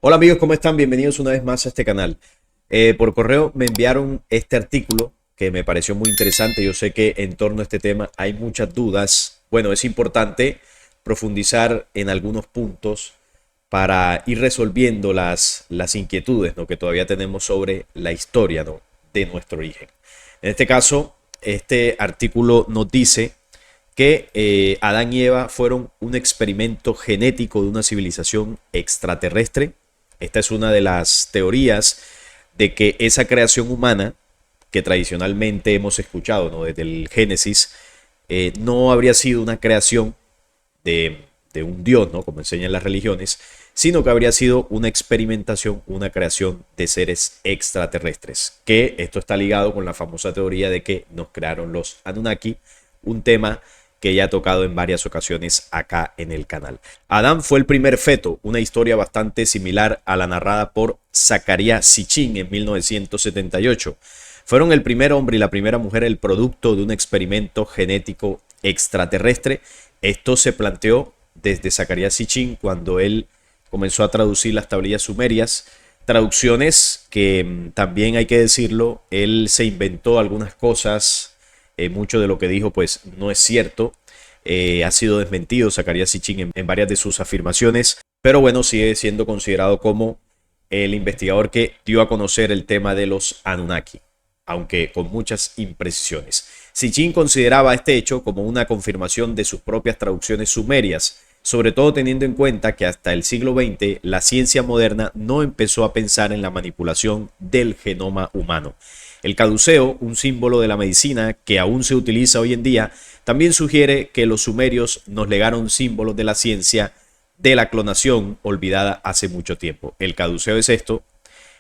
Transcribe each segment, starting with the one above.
Hola amigos, ¿cómo están? Bienvenidos una vez más a este canal. Por correo me enviaron este artículo que me pareció muy interesante. Yo sé que en torno a este tema hay muchas dudas. Bueno, es importante profundizar en algunos puntos para ir resolviendo las inquietudes, ¿no?, que todavía tenemos sobre la historia, ¿no?, de nuestro origen. En este caso, este artículo nos dice que Adán y Eva fueron un experimento genético de una civilización extraterrestre. Esta es una de las teorías de que esa creación humana que tradicionalmente hemos escuchado, ¿no?, desde el Génesis, no habría sido una creación de un dios, ¿no?, como enseñan las religiones, sino que habría sido una experimentación, una creación de seres extraterrestres. Que esto está ligado con la famosa teoría de que nos crearon los Anunnaki, un tema que ya he tocado en varias ocasiones acá en el canal. Adán fue el primer feto, una historia bastante similar a la narrada por Zecharia Sitchin en 1978. Fueron el primer hombre y la primera mujer el producto de un experimento genético extraterrestre. Esto se planteó desde Zecharia Sitchin cuando él comenzó a traducir las tablillas sumerias, traducciones que también hay que decirlo, él se inventó algunas cosas. Mucho de lo que dijo pues no es cierto, ha sido desmentido Zecharia Sitchin en varias de sus afirmaciones, pero bueno, sigue siendo considerado como el investigador que dio a conocer el tema de los Anunnaki, aunque con muchas imprecisiones. Sitchin consideraba este hecho como una confirmación de sus propias traducciones sumerias, sobre todo teniendo en cuenta que hasta el siglo XX la ciencia moderna no empezó a pensar en la manipulación del genoma humano. El caduceo, un símbolo de la medicina que aún se utiliza hoy en día, también sugiere que los sumerios nos legaron símbolos de la ciencia de la clonación olvidada hace mucho tiempo. El caduceo es esto,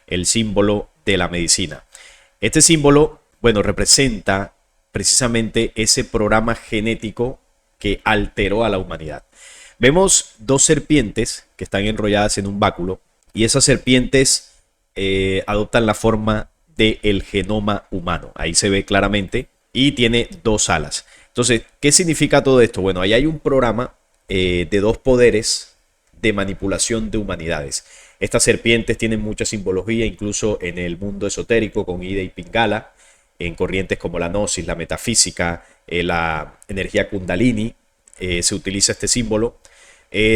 el símbolo de la medicina. Este símbolo, bueno, representa precisamente ese programa genético que alteró a la humanidad. Vemos dos serpientes que están enrolladas en un báculo y esas serpientes adoptan la forma del genoma humano. Ahí se ve claramente y tiene dos alas. Entonces, ¿qué significa todo esto? Bueno, ahí hay un programa de dos poderes de manipulación de humanidades. Estas serpientes tienen mucha simbología, incluso en el mundo esotérico, con Ida y Pingala, en corrientes como la Gnosis, la metafísica, la energía Kundalini, se utiliza este símbolo.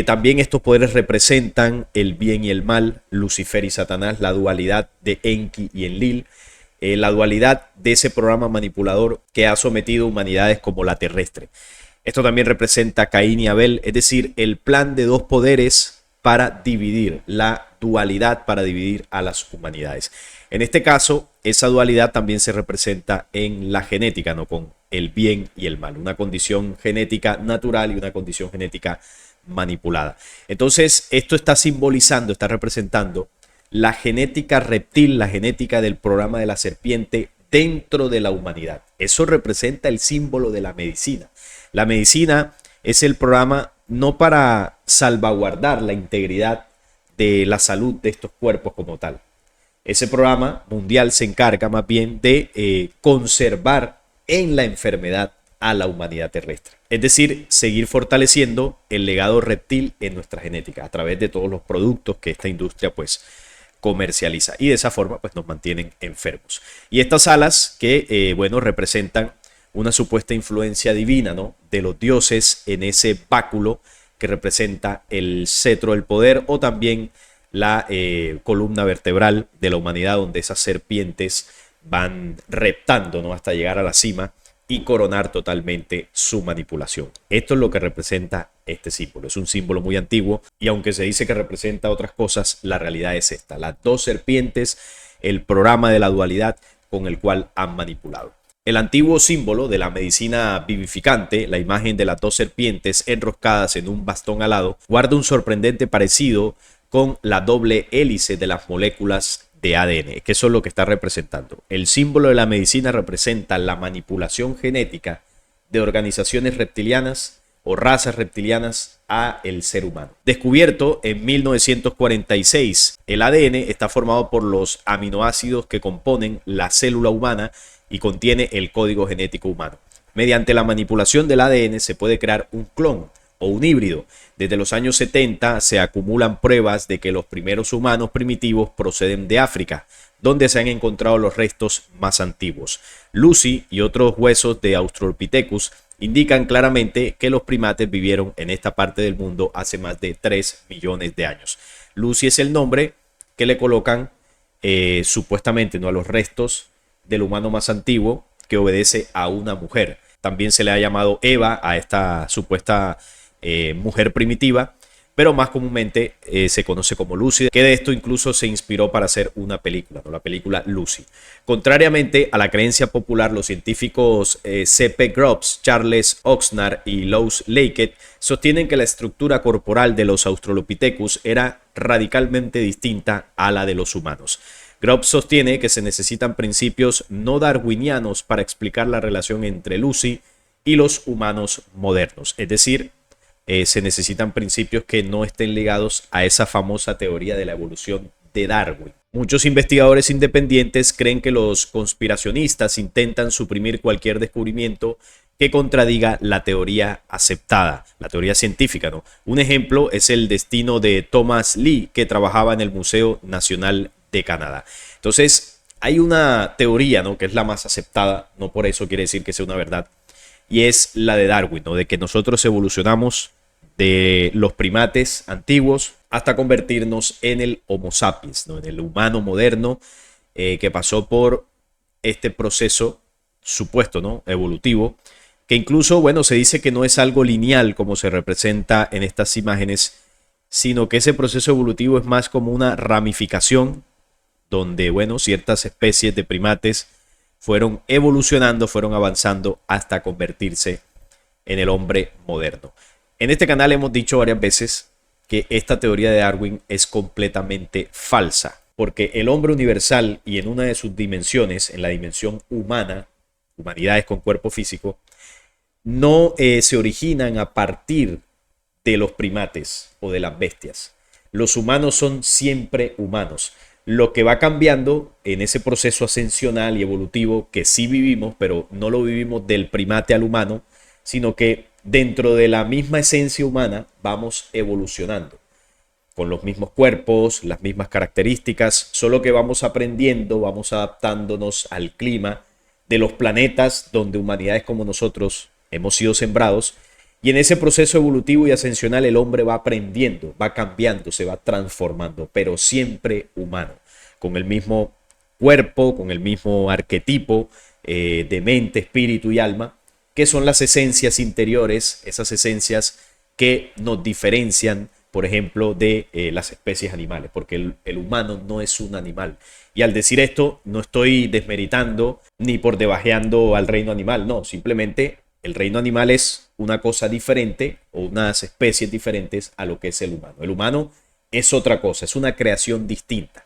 También estos poderes representan el bien y el mal, Lucifer y Satanás, la dualidad de Enki y Enlil, la dualidad de ese programa manipulador que ha sometido humanidades como la terrestre. Esto también representa Caín y Abel, es decir, el plan de dos poderes para dividir, la dualidad para dividir a las humanidades. En este caso, esa dualidad también se representa en la genética, ¿no?, con el bien y el mal, una condición genética natural y una condición genética manipulada. Entonces, esto está simbolizando, está representando la genética reptil, la genética del programa de la serpiente dentro de la humanidad. Eso representa el símbolo de la medicina. La medicina es el programa no para salvaguardar la integridad de la salud de estos cuerpos como tal. Ese programa mundial se encarga más bien de conservar en la enfermedad a la humanidad terrestre. Es decir, seguir fortaleciendo el legado reptil en nuestra genética a través de todos los productos que esta industria pues comercializa, y de esa forma pues nos mantienen enfermos. Y estas alas que bueno, representan una supuesta influencia divina, ¿no?, de los dioses en ese báculo que representa el cetro del poder, o también la columna vertebral de la humanidad, donde esas serpientes van reptando, ¿no?, hasta llegar a la cima y coronar totalmente su manipulación. Esto es lo que representa este símbolo. Es un símbolo muy antiguo y aunque se dice que representa otras cosas, la realidad es esta: las dos serpientes, el programa de la dualidad con el cual han manipulado. El antiguo símbolo de la medicina vivificante, la imagen de las dos serpientes enroscadas en un bastón alado, guarda un sorprendente parecido con la doble hélice de las moléculas de ADN, que eso es lo que está representando. El símbolo de la medicina representa la manipulación genética de organizaciones reptilianas o razas reptilianas a el ser humano. Descubierto en 1946, el ADN está formado por los aminoácidos que componen la célula humana y contiene el código genético humano. Mediante la manipulación del ADN se puede crear un clon o un híbrido. Desde los años 70 se acumulan pruebas de que los primeros humanos primitivos proceden de África, donde se han encontrado los restos más antiguos. Lucy y otros huesos de Australopithecus indican claramente que los primates vivieron en esta parte del mundo hace más de 3 millones de años. Lucy es el nombre que le colocan supuestamente, ¿no?, a los restos del humano más antiguo, que obedece a una mujer. También se le ha llamado Eva a esta supuesta mujer primitiva, pero más comúnmente se conoce como Lucy, que de esto incluso se inspiró para hacer una película, ¿no?, la película Lucy. Contrariamente a la creencia popular, los científicos C.P. Grubbs, Charles Oxnard y Louis Leakey sostienen que la estructura corporal de los Australopithecus era radicalmente distinta a la de los humanos. Grubbs sostiene que se necesitan principios no darwinianos para explicar la relación entre Lucy y los humanos modernos, es decir, se necesitan principios que no estén ligados a esa famosa teoría de la evolución de Darwin. Muchos investigadores independientes creen que los conspiracionistas intentan suprimir cualquier descubrimiento que contradiga la teoría aceptada, la teoría científica, ¿no? Un ejemplo es el destino de Thomas Lee, que trabajaba en el Museo Nacional de Canadá. Entonces, hay una teoría, ¿no?, que es la más aceptada, no por eso quiere decir que sea una verdad, y es la de Darwin, ¿no?, de que nosotros evolucionamos de los primates antiguos hasta convertirnos en el Homo sapiens, ¿no?, en el humano moderno, que pasó por este proceso supuesto, ¿no?, evolutivo, que incluso, bueno, se dice que no es algo lineal como se representa en estas imágenes, sino que ese proceso evolutivo es más como una ramificación donde, bueno, ciertas especies de primates fueron evolucionando, fueron avanzando hasta convertirse en el hombre moderno. En este canal hemos dicho varias veces que esta teoría de Darwin es completamente falsa, porque el hombre universal y en una de sus dimensiones, en la dimensión humana, humanidades con cuerpo físico, no se originan a partir de los primates o de las bestias. Los humanos son siempre humanos. Lo que va cambiando en ese proceso ascensional y evolutivo que sí vivimos, pero no lo vivimos del primate al humano, sino que dentro de la misma esencia humana vamos evolucionando con los mismos cuerpos, las mismas características, solo que vamos aprendiendo, vamos adaptándonos al clima de los planetas donde humanidades como nosotros hemos sido sembrados. Y en ese proceso evolutivo y ascensional el hombre va aprendiendo, va cambiando, se va transformando, pero siempre humano, con el mismo cuerpo, con el mismo arquetipo de mente, espíritu y alma, que son las esencias interiores, esas esencias que nos diferencian, por ejemplo, de las especies animales, porque el humano no es un animal. Y al decir esto, no estoy desmeritando ni por debajeando al reino animal, no, simplemente el reino animal es una cosa diferente o unas especies diferentes a lo que es el humano. El humano es otra cosa, es una creación distinta.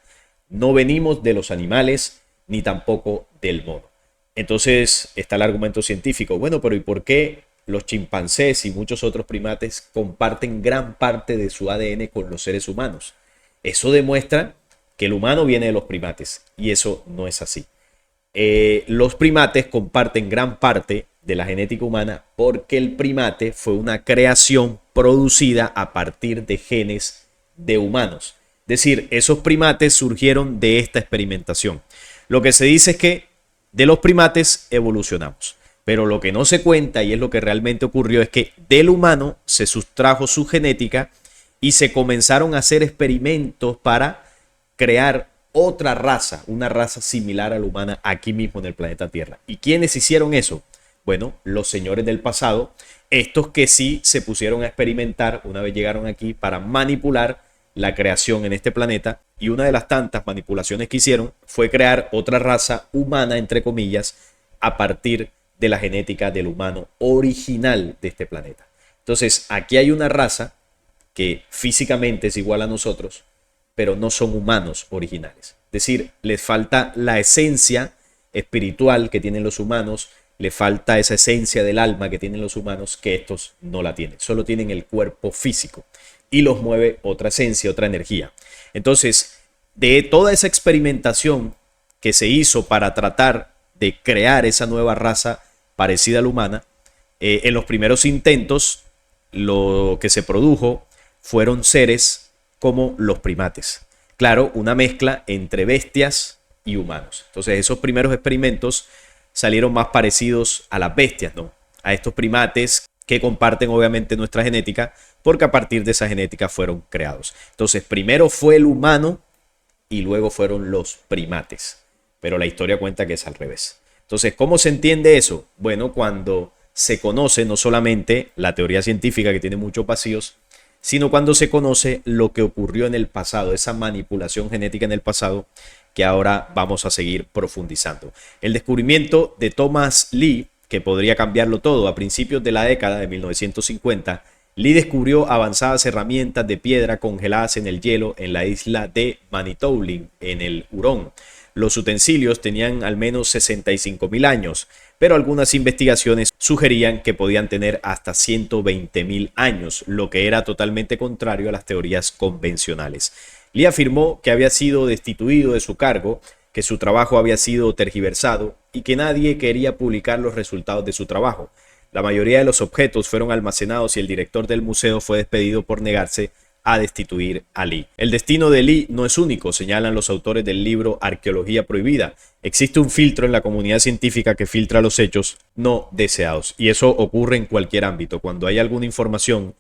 No venimos de los animales ni tampoco del mono. Entonces está el argumento científico. Bueno, pero ¿y por qué los chimpancés y muchos otros primates comparten gran parte de su ADN con los seres humanos? Eso demuestra que el humano viene de los primates y eso no es así. Los primates comparten gran parte de la genética humana porque el primate fue una creación producida a partir de genes de humanos. Es decir, esos primates surgieron de esta experimentación. Lo que se dice es que de los primates evolucionamos, pero lo que no se cuenta y es lo que realmente ocurrió es que del humano se sustrajo su genética y se comenzaron a hacer experimentos para crear otra raza, una raza similar a la humana aquí mismo en el planeta Tierra. ¿Y quiénes hicieron eso? Bueno, los señores del pasado, estos que sí se pusieron a experimentar una vez llegaron aquí para manipular la creación en este planeta, y una de las tantas manipulaciones que hicieron fue crear otra raza humana, entre comillas, a partir de la genética del humano original de este planeta. Entonces, aquí hay una raza que físicamente es igual a nosotros, pero no son humanos originales. Es decir, les falta la esencia espiritual que tienen los humanos, le falta esa esencia del alma que tienen los humanos, que estos no la tienen. Solo tienen el cuerpo físico y los mueve otra esencia, otra energía. Entonces, de toda esa experimentación que se hizo para tratar de crear esa nueva raza parecida a la humana, en los primeros intentos, lo que se produjo fueron seres como los primates. Claro, una mezcla entre bestias y humanos. Entonces esos primeros experimentos salieron más parecidos a las bestias, ¿no? A estos primates que comparten obviamente nuestra genética, porque a partir de esa genética fueron creados. Entonces primero fue el humano y luego fueron los primates. Pero la historia cuenta que es al revés. Entonces, ¿cómo se entiende eso? Bueno, cuando se conoce no solamente la teoría científica, que tiene muchos vacíos, sino cuando se conoce lo que ocurrió en el pasado, esa manipulación genética en el pasado, que ahora vamos a seguir profundizando. El descubrimiento de Thomas Lee, que podría cambiarlo todo, a principios de la década de 1950, Lee descubrió avanzadas herramientas de piedra congeladas en el hielo en la isla de Manitoulin, en el Hurón. Los utensilios tenían al menos 65.000 años, pero algunas investigaciones sugerían que podían tener hasta 120.000 años, lo que era totalmente contrario a las teorías convencionales. Lee afirmó que había sido destituido de su cargo, que su trabajo había sido tergiversado y que nadie quería publicar los resultados de su trabajo. La mayoría de los objetos fueron almacenados y el director del museo fue despedido por negarse a destituir a Lee. El destino de Lee no es único, señalan los autores del libro Arqueología Prohibida. Existe un filtro en la comunidad científica que filtra los hechos no deseados. Y eso ocurre en cualquier ámbito. Cuando hay alguna información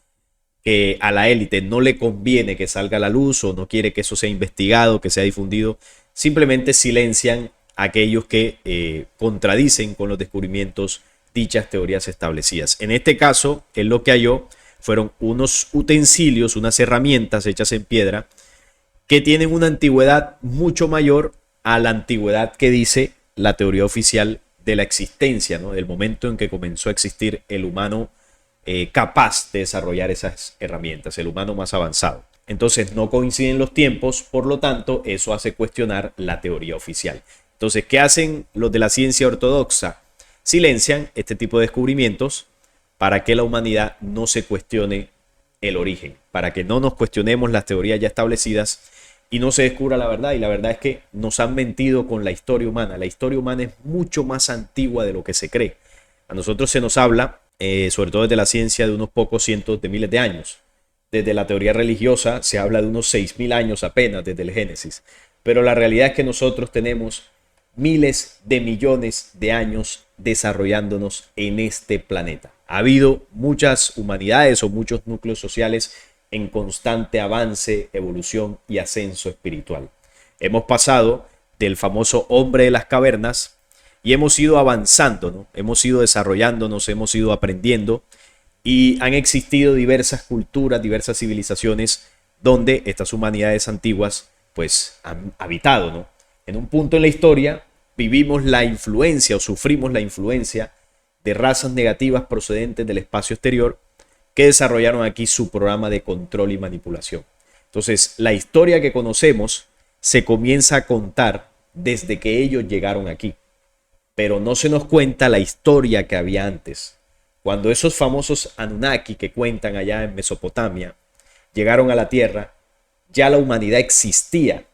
que a la élite no le conviene que salga a la luz o no quiere que eso sea investigado, que sea difundido, simplemente silencian a aquellos que contradicen con los descubrimientos dichas teorías establecidas. En este caso, él lo que halló fueron unos utensilios, unas herramientas hechas en piedra que tienen una antigüedad mucho mayor a la antigüedad que dice la teoría oficial de la existencia, ¿no? Del momento en que comenzó a existir el humano capaz de desarrollar esas herramientas, el humano más avanzado. Entonces no coinciden los tiempos, por lo tanto eso hace cuestionar la teoría oficial. Entonces, ¿qué hacen los de la ciencia ortodoxa? Silencian este tipo de descubrimientos para que la humanidad no se cuestione el origen, para que no nos cuestionemos las teorías ya establecidas y no se descubra la verdad. Y la verdad es que nos han mentido con la historia humana. La historia humana es mucho más antigua de lo que se cree. A nosotros se nos habla, sobre todo desde la ciencia, de unos pocos cientos de miles de años. Desde la teoría religiosa se habla de unos 6.000 años apenas desde el Génesis. Pero la realidad es que nosotros tenemos miles de millones de años desarrollándonos en este planeta. Ha habido muchas humanidades o muchos núcleos sociales en constante avance, evolución y ascenso espiritual. Hemos pasado del famoso hombre de las cavernas y hemos ido avanzando, ¿no? Hemos ido desarrollándonos, hemos ido aprendiendo y han existido diversas culturas, diversas civilizaciones donde estas humanidades antiguas pues han habitado, ¿no? En un punto en la historia vivimos la influencia o sufrimos la influencia de razas negativas procedentes del espacio exterior que desarrollaron aquí su programa de control y manipulación. Entonces, la historia que conocemos se comienza a contar desde que ellos llegaron aquí, pero no se nos cuenta la historia que había antes. Cuando esos famosos Anunnaki que cuentan allá en Mesopotamia llegaron a la Tierra, ya la humanidad existía.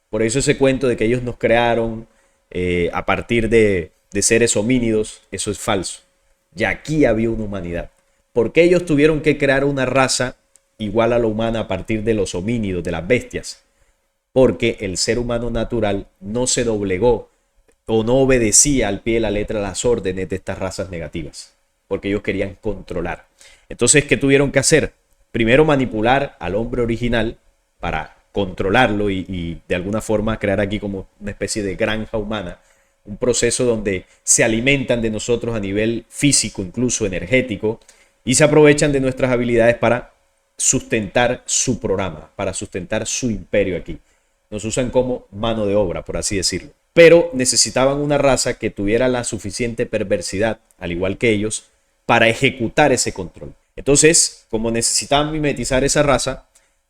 Por eso ese cuento de que ellos nos crearon a partir de seres homínidos, eso es falso. Ya aquí había una humanidad. ¿Por qué ellos tuvieron que crear una raza igual a la humana a partir de los homínidos, de las bestias? Porque el ser humano natural no se doblegó o no obedecía al pie de la letra las órdenes de estas razas negativas, porque ellos querían controlar. Entonces, ¿qué tuvieron que hacer? Primero manipular al hombre original para controlarlo y de alguna forma crear aquí como una especie de granja humana, un proceso donde se alimentan de nosotros a nivel físico, incluso energético, y se aprovechan de nuestras habilidades para sustentar su programa, para sustentar su imperio aquí. Nos usan como mano de obra, por así decirlo. Pero necesitaban una raza que tuviera la suficiente perversidad, al igual que ellos, para ejecutar ese control. Entonces, como necesitaban mimetizar esa raza,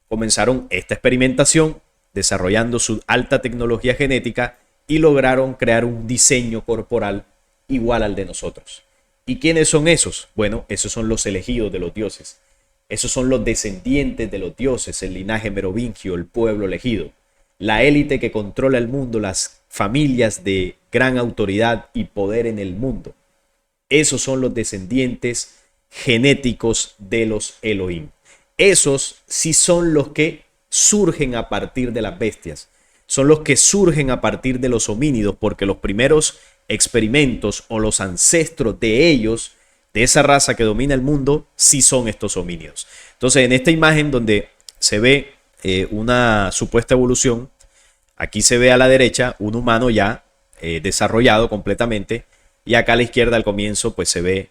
comenzaron esta experimentación, desarrollando su alta tecnología genética y lograron crear un diseño corporal igual al de nosotros. ¿Y quiénes son esos? Bueno, esos son los elegidos de los dioses. Esos son los descendientes de los dioses, el linaje merovingio, el pueblo elegido. La élite que controla el mundo, las familias de gran autoridad y poder en el mundo. Esos son los descendientes genéticos de los Elohim. Esos sí son los que surgen a partir de las bestias, son los que surgen a partir de los homínidos, porque los primeros experimentos o los ancestros de ellos, de esa raza que domina el mundo, sí son estos homínidos. Entonces, en esta imagen donde se ve una supuesta evolución, aquí se ve a la derecha un humano ya desarrollado completamente, y acá a la izquierda al comienzo pues se ve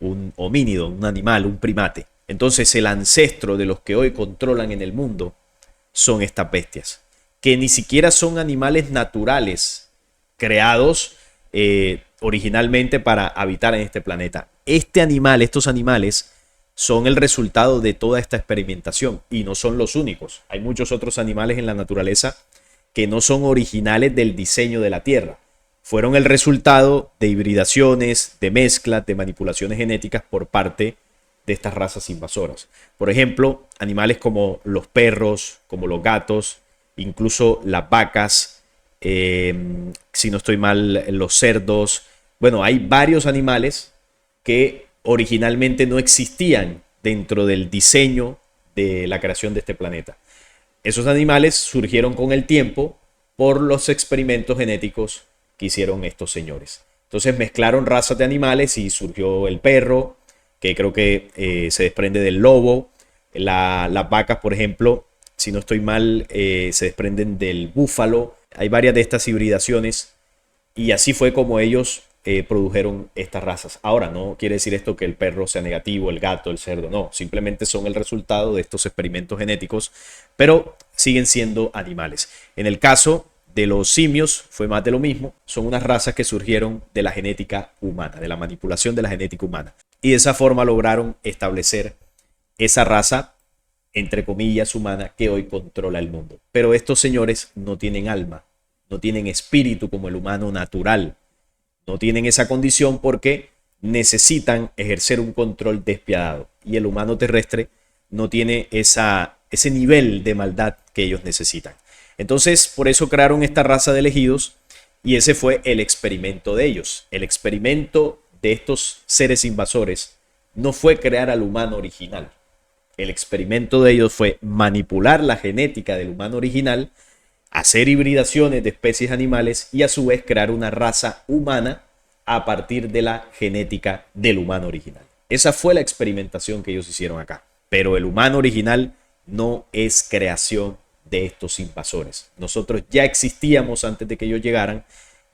un homínido, un animal, un primate. Entonces el ancestro de los que hoy controlan en el mundo son estas bestias, que ni siquiera son animales naturales creados originalmente para habitar en este planeta. Estos animales son el resultado de toda esta experimentación y no son los únicos. Hay muchos otros animales en la naturaleza que no son originales del diseño de la Tierra. Fueron el resultado de hibridaciones, de mezclas, de manipulaciones genéticas por parte de estas razas invasoras. Por ejemplo, animales como los perros, como los gatos, incluso las vacas, si no estoy mal, los cerdos. Bueno, hay varios animales que originalmente no existían dentro del diseño de la creación de este planeta. Esos animales surgieron con el tiempo por los experimentos genéticos que hicieron estos señores. Entonces mezclaron razas de animales y surgió el perro, que creo que se desprende del lobo. Las vacas, por ejemplo, si no estoy mal, se desprenden del búfalo. Hay varias de estas hibridaciones y así fue como ellos produjeron estas razas. Ahora, no quiere decir esto que el perro sea negativo, el gato, el cerdo, no. Simplemente son el resultado de estos experimentos genéticos, pero siguen siendo animales. En el caso de los simios fue más de lo mismo. Son unas razas que surgieron de la genética humana, de la manipulación de la genética humana. Y de esa forma lograron establecer esa raza, entre comillas, humana que hoy controla el mundo. Pero estos señores no tienen alma, no tienen espíritu como el humano natural. No tienen esa condición porque necesitan ejercer un control despiadado. Y el humano terrestre no tiene ese nivel de maldad que ellos necesitan. Entonces, por eso crearon esta raza de elegidos y ese fue el experimento de ellos. El experimento de estos seres invasores no fue crear al humano original. El experimento de ellos fue manipular la genética del humano original, hacer hibridaciones de especies animales y a su vez crear una raza humana a partir de la genética del humano original. Esa fue la experimentación que ellos hicieron acá. Pero el humano original no es creación de estos invasores. Nosotros ya existíamos antes de que ellos llegaran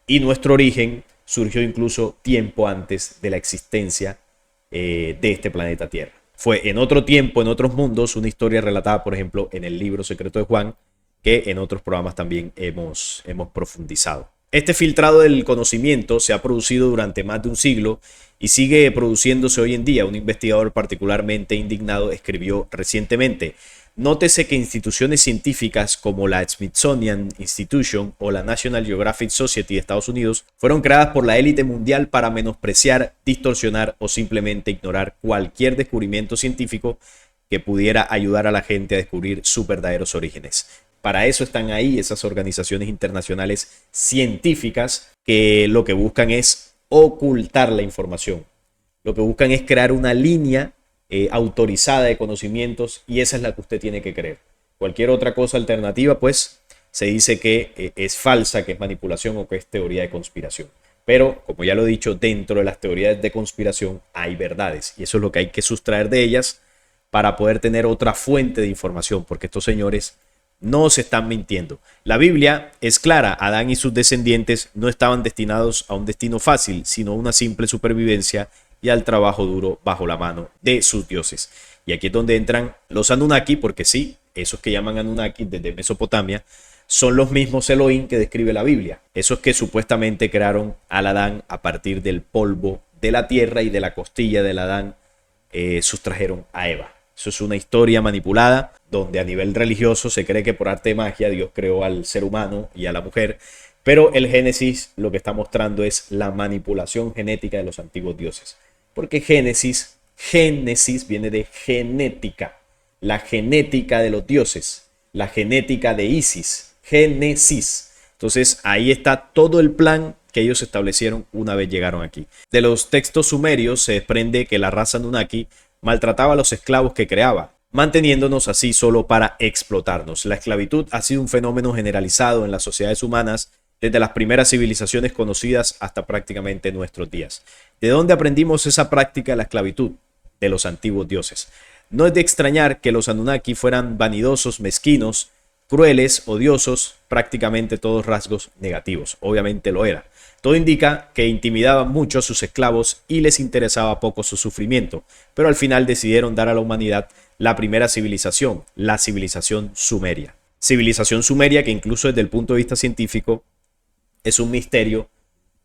y nuestro origen surgió incluso tiempo antes de la existencia de este planeta Tierra. Fue en otro tiempo, en otros mundos, una historia relatada, por ejemplo, en el libro secreto de Juan, que en otros programas también hemos profundizado. Este filtrado del conocimiento se ha producido durante más de un siglo y sigue produciéndose hoy en día. Un investigador particularmente indignado escribió recientemente: nótese que instituciones científicas como la Smithsonian Institution o la National Geographic Society de Estados Unidos fueron creadas por la élite mundial para menospreciar, distorsionar o simplemente ignorar cualquier descubrimiento científico que pudiera ayudar a la gente a descubrir sus verdaderos orígenes. Para eso están ahí esas organizaciones internacionales científicas que lo que buscan es ocultar la información. Lo que buscan es crear una línea autorizada de conocimientos y esa es la que usted tiene que creer. Cualquier otra cosa alternativa, pues, se dice que es falsa, que es manipulación o que es teoría de conspiración. Pero, como ya lo he dicho, dentro de las teorías de conspiración hay verdades y eso es lo que hay que sustraer de ellas para poder tener otra fuente de información, porque estos señores no se están mintiendo. La Biblia es clara: Adán y sus descendientes no estaban destinados a un destino fácil, sino a una simple supervivencia y al trabajo duro bajo la mano de sus dioses. Y aquí es donde entran los Anunnaki, porque sí, esos que llaman Anunnaki desde Mesopotamia son los mismos Elohim que describe la Biblia. Esos que supuestamente crearon al Adán a partir del polvo de la tierra y de la costilla del Adán sustrajeron a Eva. Eso es una historia manipulada donde a nivel religioso se cree que por arte de magia Dios creó al ser humano y a la mujer, pero el Génesis lo que está mostrando es la manipulación genética de los antiguos dioses. Porque Génesis viene de genética, la genética de los dioses, la genética de Isis, Génesis. Entonces ahí está todo el plan que ellos establecieron una vez llegaron aquí. De los textos sumerios se desprende que la raza Anunnaki maltrataba a los esclavos que creaba, manteniéndonos así solo para explotarnos. La esclavitud ha sido un fenómeno generalizado en las sociedades humanas desde las primeras civilizaciones conocidas hasta prácticamente nuestros días. ¿De dónde aprendimos esa práctica de la esclavitud? De los antiguos dioses. No es de extrañar que los Anunnaki fueran vanidosos, mezquinos, crueles, odiosos, prácticamente todos rasgos negativos. Obviamente lo era. Todo indica que intimidaban mucho a sus esclavos y les interesaba poco su sufrimiento, pero al final decidieron dar a la humanidad la primera civilización, la civilización sumeria. Civilización sumeria que incluso desde el punto de vista científico es un misterio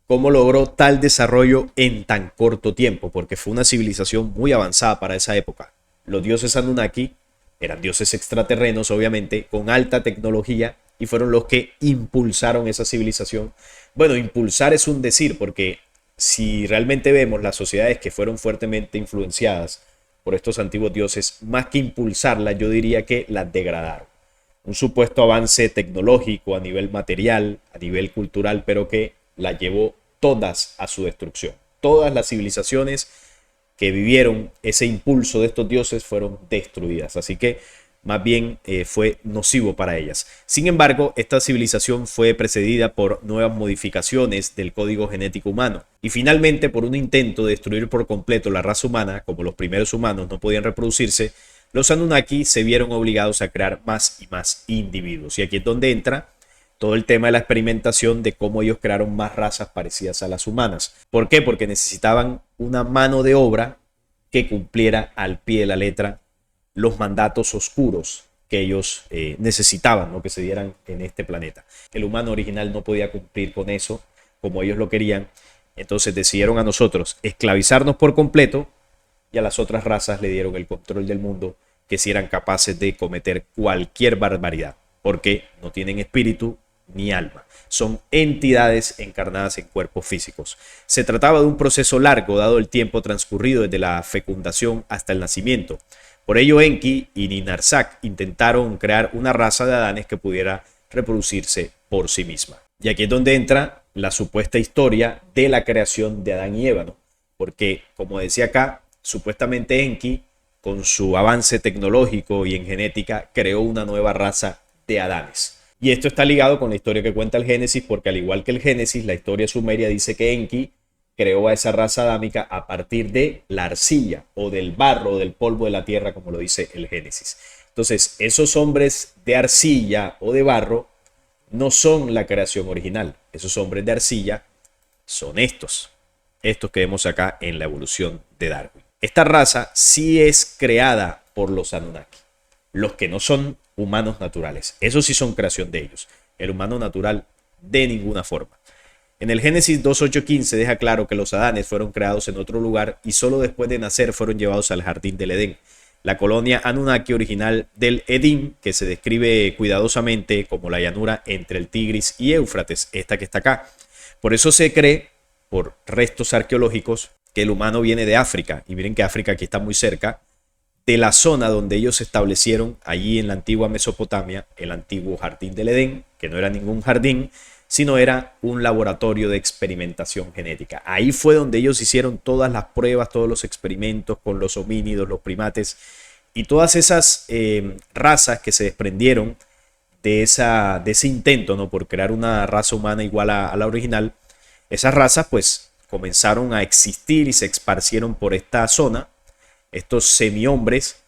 cómo logró tal desarrollo en tan corto tiempo, porque fue una civilización muy avanzada para esa época. Los dioses Anunnaki eran dioses extraterrenos, obviamente, con alta tecnología y fueron los que impulsaron esa civilización. Bueno, impulsar es un decir, porque si realmente vemos las sociedades que fueron fuertemente influenciadas por estos antiguos dioses, más que impulsarlas, yo diría que las degradaron. Un supuesto avance tecnológico a nivel material, a nivel cultural, pero que las llevó todas a su destrucción. Todas las civilizaciones que vivieron ese impulso de estos dioses fueron destruidas. Así que más bien fue nocivo para ellas. Sin embargo, esta civilización fue precedida por nuevas modificaciones del código genético humano y finalmente por un intento de destruir por completo la raza humana. Como los primeros humanos no podían reproducirse, los Anunnaki se vieron obligados a crear más y más individuos. Y aquí es donde entra todo el tema de la experimentación de cómo ellos crearon más razas parecidas a las humanas. ¿Por qué? Porque necesitaban una mano de obra que cumpliera al pie de la letra los mandatos oscuros que ellos necesitaban, ¿no? Que se dieran en este planeta. El humano original no podía cumplir con eso como ellos lo querían, entonces decidieron a nosotros esclavizarnos por completo y a las otras razas le dieron el control del mundo, que si eran capaces de cometer cualquier barbaridad, porque no tienen espíritu ni alma. Son entidades encarnadas en cuerpos físicos. Se trataba de un proceso largo, dado el tiempo transcurrido desde la fecundación hasta el nacimiento. Por ello, Enki y Ninarsak intentaron crear una raza de Adanes que pudiera reproducirse por sí misma. Y aquí es donde entra la supuesta historia de la creación de Adán y Eva, ¿no? Porque, como decía acá, supuestamente Enki, con su avance tecnológico y en genética, creó una nueva raza de Adanes. Y esto está ligado con la historia que cuenta el Génesis, porque al igual que el Génesis, la historia sumeria dice que Enki creó a esa raza adámica a partir de la arcilla o del barro o del polvo de la tierra, como lo dice el Génesis. Entonces, esos hombres de arcilla o de barro no son la creación original. Esos hombres de arcilla son estos que vemos acá en la evolución de Darwin. Esta raza sí es creada por los Anunnaki. Los que no son humanos naturales, esos sí son creación de ellos. El humano natural de ninguna forma. En el Génesis 2:8-15 deja claro que los Adanes fueron creados en otro lugar y solo después de nacer fueron llevados al jardín del Edén. La colonia Anunnaki original del Edín, que se describe cuidadosamente como la llanura entre el Tigris y Éufrates, esta que está acá. Por eso se cree, por restos arqueológicos, que el humano viene de África. Y miren que África aquí está muy cerca de la zona donde ellos se establecieron, allí en la antigua Mesopotamia, el antiguo jardín del Edén, que no era ningún jardín, sino era un laboratorio de experimentación genética. Ahí fue donde ellos hicieron todas las pruebas, todos los experimentos con los homínidos, los primates y todas esas razas que se desprendieron de ese intento, ¿no? Por crear una raza humana igual a la original. Esas razas pues comenzaron a existir y se esparcieron por esta zona, estos semi-hombres,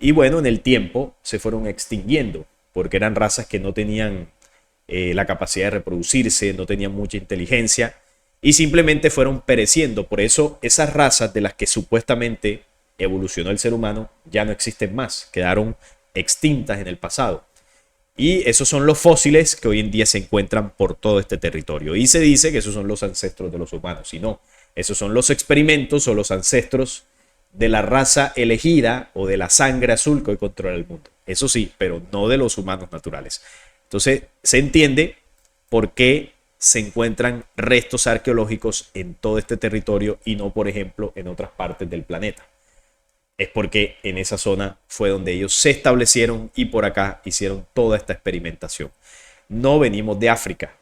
y bueno, en el tiempo se fueron extinguiendo porque eran razas que no tenían la capacidad de reproducirse, no tenían mucha inteligencia y simplemente fueron pereciendo. Por eso esas razas de las que supuestamente evolucionó el ser humano ya no existen más, quedaron extintas en el pasado. Y esos son los fósiles que hoy en día se encuentran por todo este territorio. Y se dice que esos son los ancestros de los humanos. Y no, esos son los experimentos o los ancestros de la raza elegida o de la sangre azul que hoy controla el mundo. Eso sí, pero no de los humanos naturales. Entonces se entiende por qué se encuentran restos arqueológicos en todo este territorio y no, por ejemplo, en otras partes del planeta. Es porque en esa zona fue donde ellos se establecieron y por acá hicieron toda esta experimentación. No venimos de África.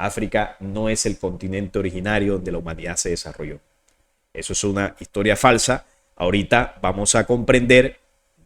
África no es el continente originario donde la humanidad se desarrolló. Eso es una historia falsa. Ahorita vamos a comprender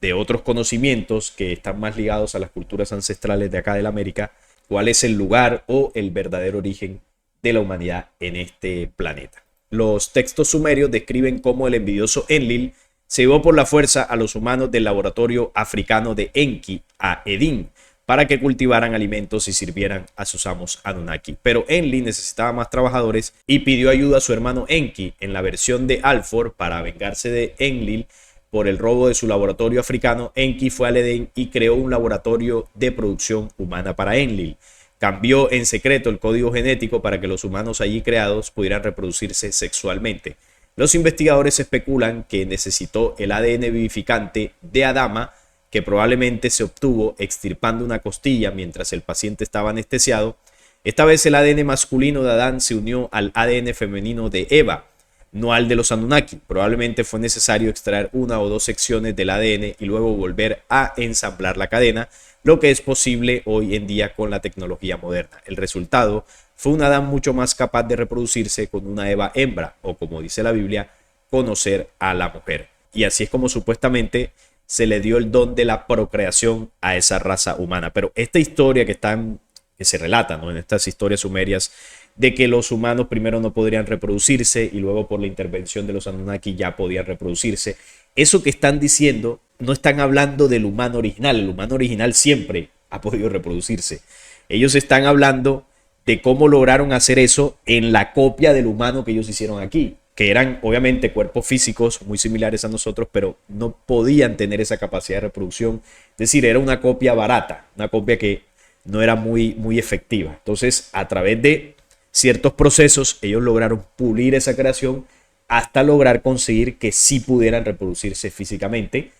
de otros conocimientos que están más ligados a las culturas ancestrales de acá de la América, cuál es el lugar o el verdadero origen de la humanidad en este planeta. Los textos sumerios describen cómo el envidioso Enlil se llevó por la fuerza a los humanos del laboratorio africano de Enki a Edín para que cultivaran alimentos y sirvieran a sus amos Anunnaki. Pero Enlil necesitaba más trabajadores y pidió ayuda a su hermano Enki. En la versión de Alfor, para vengarse de Enlil por el robo de su laboratorio africano, Enki fue al Edén y creó un laboratorio de producción humana para Enlil. Cambió en secreto el código genético para que los humanos allí creados pudieran reproducirse sexualmente. Los investigadores especulan que necesitó el ADN vivificante de Adama, que probablemente se obtuvo extirpando una costilla mientras el paciente estaba anestesiado. Esta vez el ADN masculino de Adán se unió al ADN femenino de Eva, no al de los Anunnaki. Probablemente fue necesario extraer una o dos secciones del ADN y luego volver a ensamblar la cadena, lo que es posible hoy en día con la tecnología moderna. El resultado fue un Adán mucho más capaz de reproducirse con una Eva hembra, o como dice la Biblia, conocer a la mujer. Y así es como supuestamente se le dio el don de la procreación a esa raza humana. Pero esta historia que se relata, ¿no?, en estas historias sumerias, de que los humanos primero no podrían reproducirse y luego por la intervención de los Anunnaki ya podían reproducirse. Eso que están diciendo, no están hablando del humano original. El humano original siempre ha podido reproducirse. Ellos están hablando de cómo lograron hacer eso en la copia del humano que ellos hicieron aquí, que eran obviamente cuerpos físicos muy similares a nosotros, pero no podían tener esa capacidad de reproducción. Es decir, era una copia barata, una copia que no era muy efectiva. Entonces, a través de ciertos procesos, ellos lograron pulir esa creación hasta lograr conseguir que sí pudieran reproducirse físicamente.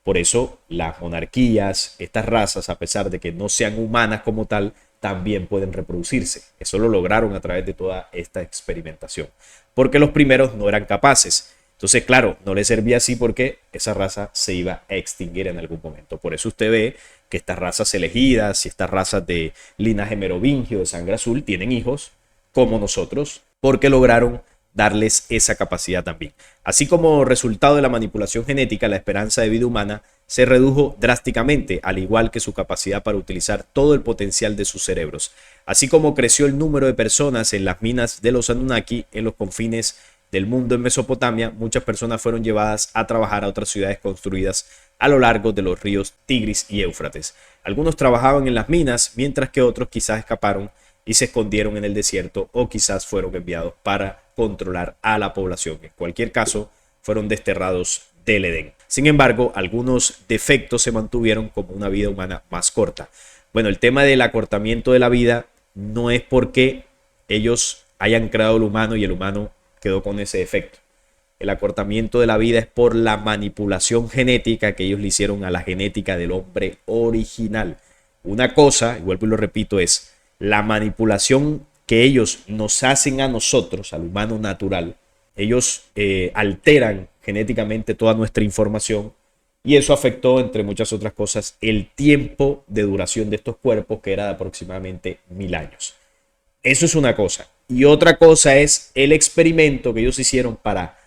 Por eso las monarquías, estas razas, a pesar de que no sean humanas como tal, también pueden reproducirse. Eso lo lograron a través de toda esta experimentación, porque los primeros no eran capaces. Entonces, claro, no les servía así porque esa raza se iba a extinguir en algún momento. Por eso usted ve que estas razas elegidas y estas razas de linaje merovingio, de sangre azul, tienen hijos como nosotros, porque lograron darles esa capacidad también. Así como resultado de la manipulación genética, la esperanza de vida humana se redujo drásticamente, al igual que su capacidad para utilizar todo el potencial de sus cerebros. Así como creció el número de personas en las minas de los Anunnaki en los confines del mundo en Mesopotamia, muchas personas fueron llevadas a trabajar a otras ciudades construidas a lo largo de los ríos Tigris y Éufrates. Algunos trabajaban en las minas, mientras que otros quizás escaparon y se escondieron en el desierto, o quizás fueron enviados para controlar a la población. En cualquier caso, fueron desterrados del Edén. Sin embargo, algunos defectos se mantuvieron, como una vida humana más corta. Bueno, el tema del acortamiento de la vida no es porque ellos hayan creado el humano y el humano quedó con ese defecto. El acortamiento de la vida es por la manipulación genética que ellos le hicieron a la genética del hombre original. Una cosa, y vuelvo y lo repito, es la manipulación que ellos nos hacen a nosotros, al humano natural. Ellos alteran genéticamente toda nuestra información y eso afectó, entre muchas otras cosas, el tiempo de duración de estos cuerpos, que era de aproximadamente 1000 años. Eso es una cosa. Y otra cosa es el experimento que ellos hicieron para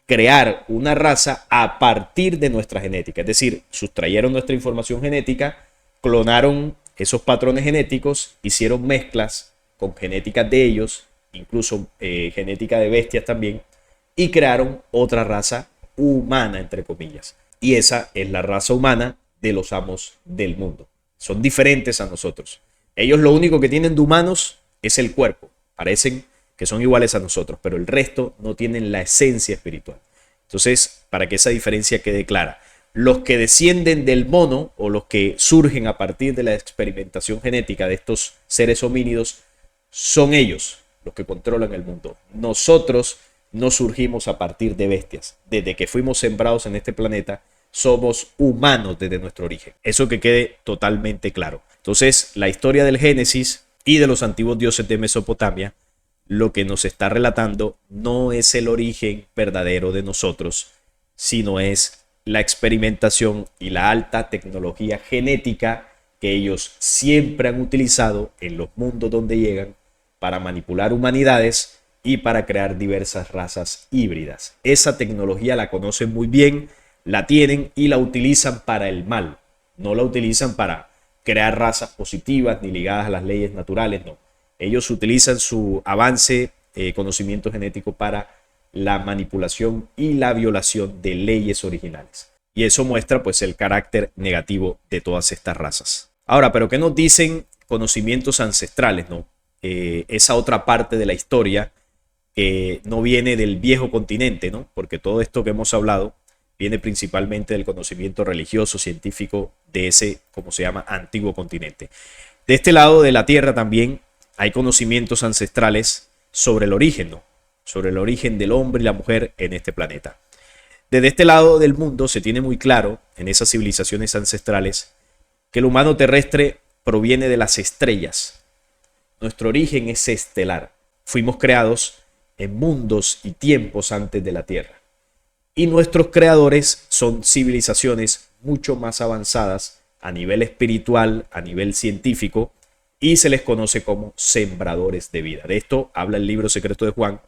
crear una raza a partir de nuestra genética. Es decir, sustrayeron nuestra información genética, clonaron esos patrones genéticos, hicieron mezclas con genética de ellos, incluso genética de bestias también, y crearon otra raza humana, entre comillas. Y esa es la raza humana de los amos del mundo. Son diferentes a nosotros. Ellos lo único que tienen de humanos es el cuerpo. Parecen que son iguales a nosotros, pero el resto no tienen la esencia espiritual. Entonces, para que esa diferencia quede clara, los que descienden del mono, o los que surgen a partir de la experimentación genética de estos seres homínidos, son ellos los que controlan el mundo. Nosotros no surgimos a partir de bestias. Desde que fuimos sembrados en este planeta, somos humanos desde nuestro origen. Eso que quede totalmente claro. Entonces, la historia del Génesis y de los antiguos dioses de Mesopotamia, lo que nos está relatando no es el origen verdadero de nosotros, sino es la experimentación y la alta tecnología genética que ellos siempre han utilizado en los mundos donde llegan para manipular humanidades y para crear diversas razas híbridas. Esa tecnología la conocen muy bien, la tienen y la utilizan para el mal. No la utilizan para crear razas positivas ni ligadas a las leyes naturales, no. Ellos utilizan su avance, conocimiento genético para la manipulación y la violación de leyes originales. Y eso muestra pues el carácter negativo de todas estas razas. Ahora, ¿pero qué nos dicen conocimientos ancestrales, no? Esa otra parte de la historia que no viene del viejo continente, ¿no? Porque todo esto que hemos hablado viene principalmente del conocimiento religioso, científico de ese, como se llama, antiguo continente. De este lado de la Tierra también hay conocimientos ancestrales sobre el origen, ¿no? Sobre el origen del hombre y la mujer en este planeta. Desde este lado del mundo se tiene muy claro, en esas civilizaciones ancestrales, que el humano terrestre proviene de las estrellas. Nuestro origen es estelar. Fuimos creados en mundos y tiempos antes de la Tierra. Y nuestros creadores son civilizaciones mucho más avanzadas a nivel espiritual, a nivel científico, y se les conoce como sembradores de vida. De esto habla el libro secreto de Juan,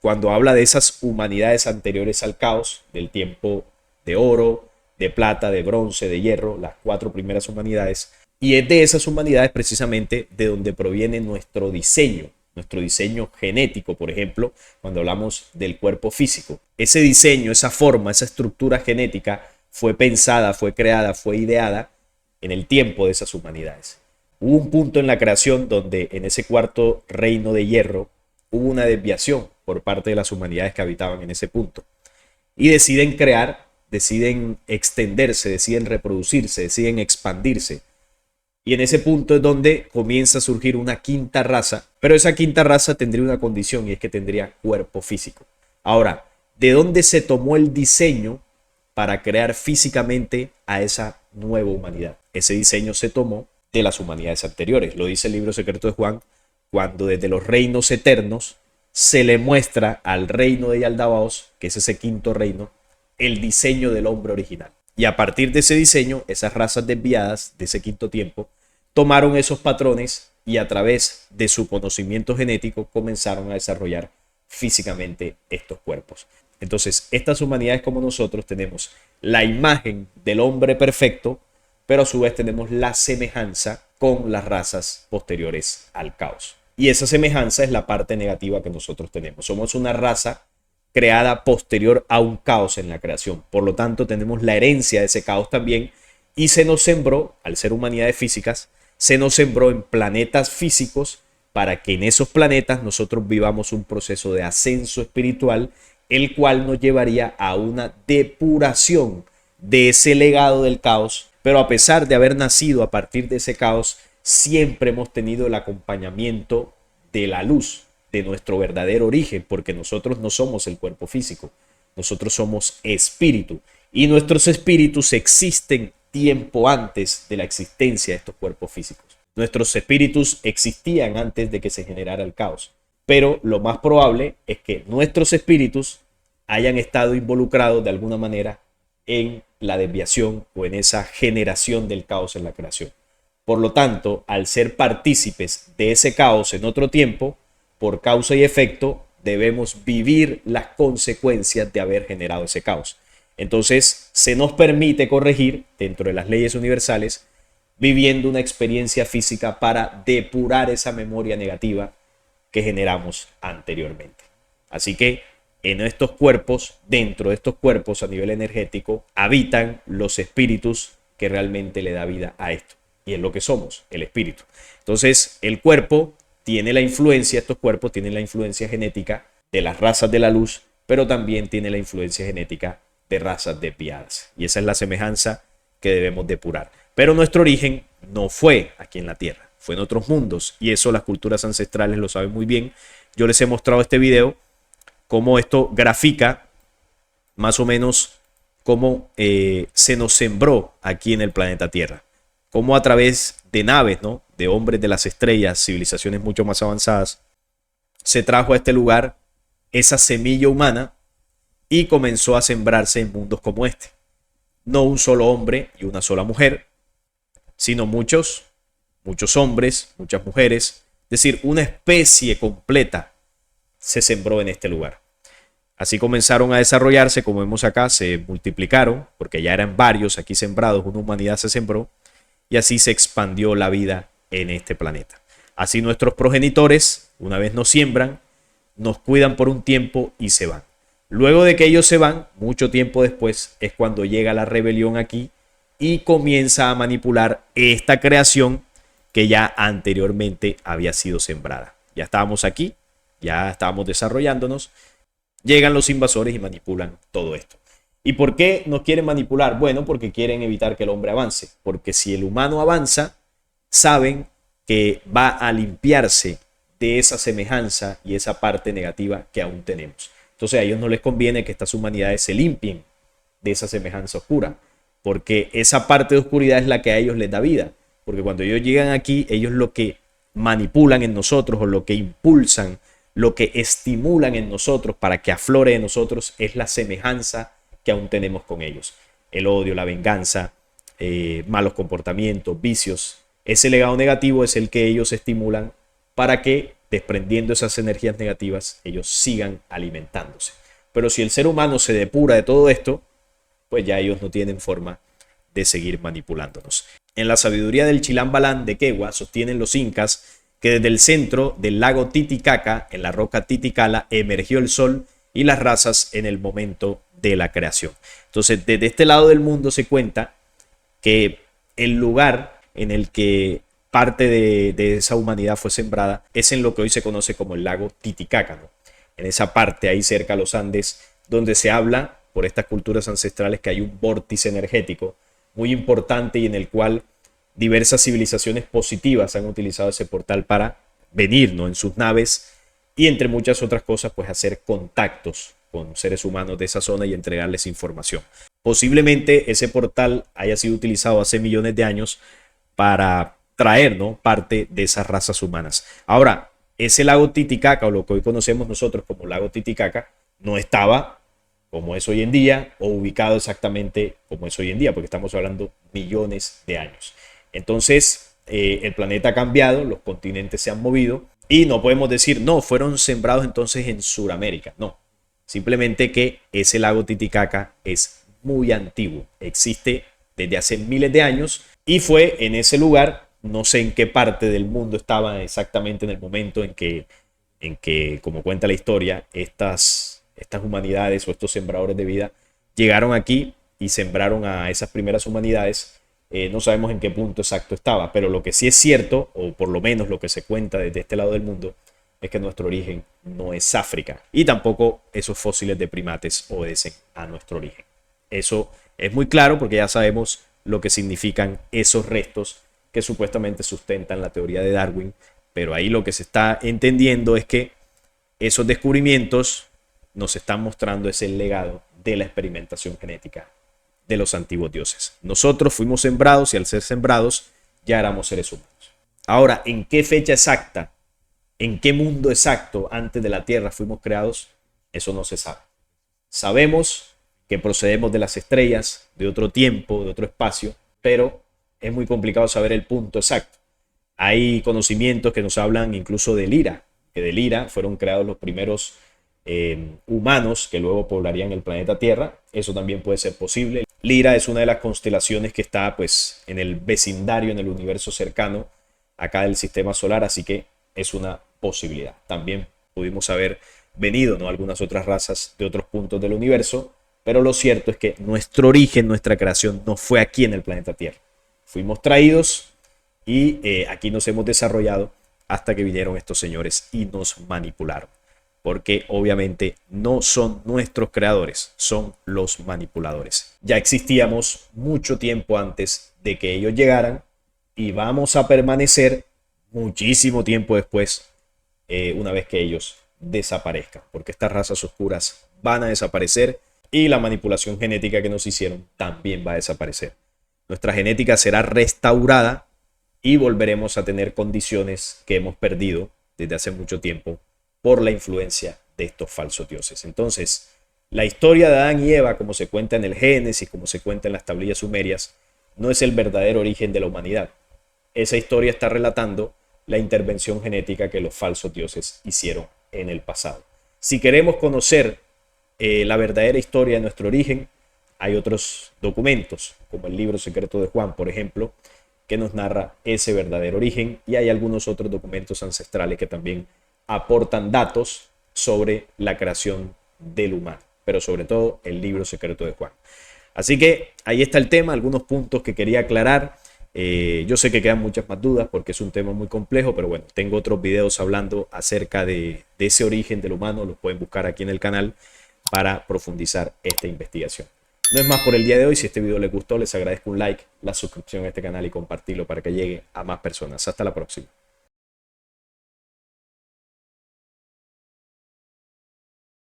cuando habla de esas humanidades anteriores al caos, del tiempo de oro, de plata, de bronce, de hierro, las 4 primeras humanidades. Y es de esas humanidades precisamente de donde proviene nuestro diseño genético, por ejemplo, cuando hablamos del cuerpo físico. Ese diseño, esa forma, esa estructura genética fue pensada, fue creada, fue ideada en el tiempo de esas humanidades. Hubo un punto en la creación donde en ese cuarto reino de hierro hubo una desviación por parte de las humanidades que habitaban en ese punto. Y deciden crear, deciden extenderse, deciden reproducirse, deciden expandirse. Y en ese punto es donde comienza a surgir una quinta raza, pero esa quinta raza tendría una condición y es que tendría cuerpo físico. Ahora, ¿de dónde se tomó el diseño para crear físicamente a esa nueva humanidad? Ese diseño se tomó de las humanidades anteriores. Lo dice el libro secreto de Juan, cuando desde los reinos eternos se le muestra al reino de Yaldabaoth, que es ese quinto reino, el diseño del hombre original. Y a partir de ese diseño, esas razas desviadas de ese quinto tiempo tomaron esos patrones y a través de su conocimiento genético comenzaron a desarrollar físicamente estos cuerpos. Entonces, estas humanidades como nosotros tenemos la imagen del hombre perfecto, pero a su vez tenemos la semejanza con las razas posteriores al caos. Y esa semejanza es la parte negativa que nosotros tenemos. Somos una raza creada posterior a un caos en la creación. Por lo tanto, tenemos la herencia de ese caos también y se nos sembró, al ser humanidades físicas, se nos sembró en planetas físicos para que en esos planetas nosotros vivamos un proceso de ascenso espiritual, el cual nos llevaría a una depuración de ese legado del caos. Pero a pesar de haber nacido a partir de ese caos, siempre hemos tenido el acompañamiento de la luz, de nuestro verdadero origen, porque nosotros no somos el cuerpo físico, nosotros somos espíritu y nuestros espíritus existen tiempo antes de la existencia de estos cuerpos físicos. Nuestros espíritus existían antes de que se generara el caos, pero lo más probable es que nuestros espíritus hayan estado involucrados de alguna manera en la desviación o en esa generación del caos en la creación. Por lo tanto, al ser partícipes de ese caos en otro tiempo, por causa y efecto, debemos vivir las consecuencias de haber generado ese caos. Entonces, se nos permite corregir dentro de las leyes universales, viviendo una experiencia física para depurar esa memoria negativa que generamos anteriormente. Así que en estos cuerpos, dentro de estos cuerpos a nivel energético, habitan los espíritus que realmente le da vida a esto. Y es lo que somos, el espíritu. Entonces, el cuerpo tiene la influencia, estos cuerpos tienen la influencia genética de las razas de la luz, pero también tiene la influencia genética de razas desviadas. Y esa es la semejanza que debemos depurar. Pero nuestro origen no fue aquí en la Tierra, fue en otros mundos. Y eso las culturas ancestrales lo saben muy bien. Yo les he mostrado este video, cómo esto grafica más o menos cómo se nos sembró aquí en el planeta Tierra. Cómo a través de naves, ¿no?, de hombres de las estrellas, civilizaciones mucho más avanzadas, se trajo a este lugar esa semilla humana y comenzó a sembrarse en mundos como este. No un solo hombre y una sola mujer, sino muchos hombres, muchas mujeres, Es decir, una especie completa se sembró en este lugar. Así comenzaron a desarrollarse, como vemos acá, se multiplicaron, porque ya eran varios aquí sembrados, una humanidad se sembró, y así se expandió la vida en este planeta. Así nuestros progenitores, una vez nos siembran, nos cuidan por un tiempo y se van. Luego de que ellos se van, mucho tiempo después, es cuando llega la rebelión aquí y comienza a manipular esta creación que ya anteriormente había sido sembrada. Ya estábamos aquí, ya estábamos desarrollándonos, llegan los invasores y manipulan todo esto. ¿Y por qué nos quieren manipular? Bueno, porque quieren evitar que el hombre avance. Porque si el humano avanza, saben que va a limpiarse de esa semejanza y esa parte negativa que aún tenemos. Entonces a ellos no les conviene que estas humanidades se limpien de esa semejanza oscura, porque esa parte de oscuridad es la que a ellos les da vida. Porque cuando ellos llegan aquí, ellos lo que manipulan en nosotros o lo que impulsan, lo que estimulan en nosotros para que aflore en nosotros es la semejanza que aún tenemos con ellos. El odio, la venganza, malos comportamientos, vicios. Ese legado negativo es el que ellos estimulan para que, desprendiendo esas energías negativas, ellos sigan alimentándose. Pero si el ser humano se depura de todo esto, pues ya ellos no tienen forma de seguir manipulándonos. En la sabiduría del Chilam Balam de Kewa sostienen los incas que desde el centro del lago Titicaca, en la roca Titicaca, emergió el sol y las razas en el momento de la creación. Entonces, desde este lado del mundo se cuenta que el lugar en el que parte de esa humanidad fue sembrada es en lo que hoy se conoce como el lago Titicaca, ¿no? En esa parte ahí cerca a los Andes, donde se habla por estas culturas ancestrales que hay un vórtice energético muy importante y en el cual diversas civilizaciones positivas han utilizado ese portal para venir, ¿no?, en sus naves y entre muchas otras cosas pues hacer contactos con seres humanos de esa zona y entregarles información. Posiblemente ese portal haya sido utilizado hace millones de años para traer, ¿no?, parte de esas razas humanas. Ahora, ese lago Titicaca, o lo que hoy conocemos nosotros como lago Titicaca, no estaba como es hoy en día o ubicado exactamente como es hoy en día, porque estamos hablando millones de años. Entonces, el planeta ha cambiado, los continentes se han movido y no podemos decir, no, fueron sembrados entonces en Sudamérica. No, simplemente que ese lago Titicaca es muy antiguo, existe desde hace miles de años y fue en ese lugar, no sé en qué parte del mundo estaba exactamente en el momento en que como cuenta la historia, estas humanidades o estos sembradores de vida llegaron aquí y sembraron a esas primeras humanidades. No sabemos en qué punto exacto estaba, pero lo que sí es cierto, o por lo menos lo que se cuenta desde este lado del mundo, es que nuestro origen no es África y tampoco esos fósiles de primates obedecen a nuestro origen. Eso es muy claro porque ya sabemos lo que significan esos restos que supuestamente sustentan la teoría de Darwin, pero ahí lo que se está entendiendo es que esos descubrimientos nos están mostrando ese legado de la experimentación genética de los antiguos dioses. Nosotros fuimos sembrados y al ser sembrados ya éramos seres humanos. Ahora, ¿en qué fecha exacta, en qué mundo exacto antes de la Tierra fuimos creados? Eso no se sabe. Sabemos que procedemos de las estrellas, de otro tiempo, de otro espacio, pero es muy complicado saber el punto exacto. Hay conocimientos que nos hablan incluso de Lira, que de Lira fueron creados los primeros humanos que luego poblarían el planeta Tierra. Eso también puede ser posible. Lira es una de las constelaciones que está pues en el vecindario, en el universo cercano acá del sistema solar, así que es una posibilidad. También pudimos haber venido, ¿no?, algunas otras razas de otros puntos del universo, pero lo cierto es que nuestro origen, nuestra creación no fue aquí en el planeta Tierra. Fuimos traídos y aquí nos hemos desarrollado hasta que vinieron estos señores y nos manipularon. Porque obviamente no son nuestros creadores, son los manipuladores. Ya existíamos mucho tiempo antes de que ellos llegaran y vamos a permanecer muchísimo tiempo después, una vez que ellos desaparezcan, porque estas razas oscuras van a desaparecer y la manipulación genética que nos hicieron también va a desaparecer. Nuestra genética será restaurada y volveremos a tener condiciones que hemos perdido desde hace mucho tiempo por la influencia de estos falsos dioses. Entonces, la historia de Adán y Eva, como se cuenta en el Génesis, como se cuenta en las tablillas sumerias, no es el verdadero origen de la humanidad. Esa historia está relatando la intervención genética que los falsos dioses hicieron en el pasado. Si queremos conocer la verdadera historia de nuestro origen, hay otros documentos, como el libro secreto de Juan, por ejemplo, que nos narra ese verdadero origen, y hay algunos otros documentos ancestrales que también aportan datos sobre la creación del humano, pero sobre todo el libro secreto de Juan. Así que ahí está el tema, algunos puntos que quería aclarar. Yo sé que quedan muchas más dudas porque es un tema muy complejo, pero bueno, tengo otros videos hablando acerca de ese origen del humano, los pueden buscar aquí en el canal para profundizar esta investigación. No es más por el día de hoy. Si este video les gustó, les agradezco un like, la suscripción a este canal y compartirlo para que llegue a más personas. Hasta la próxima.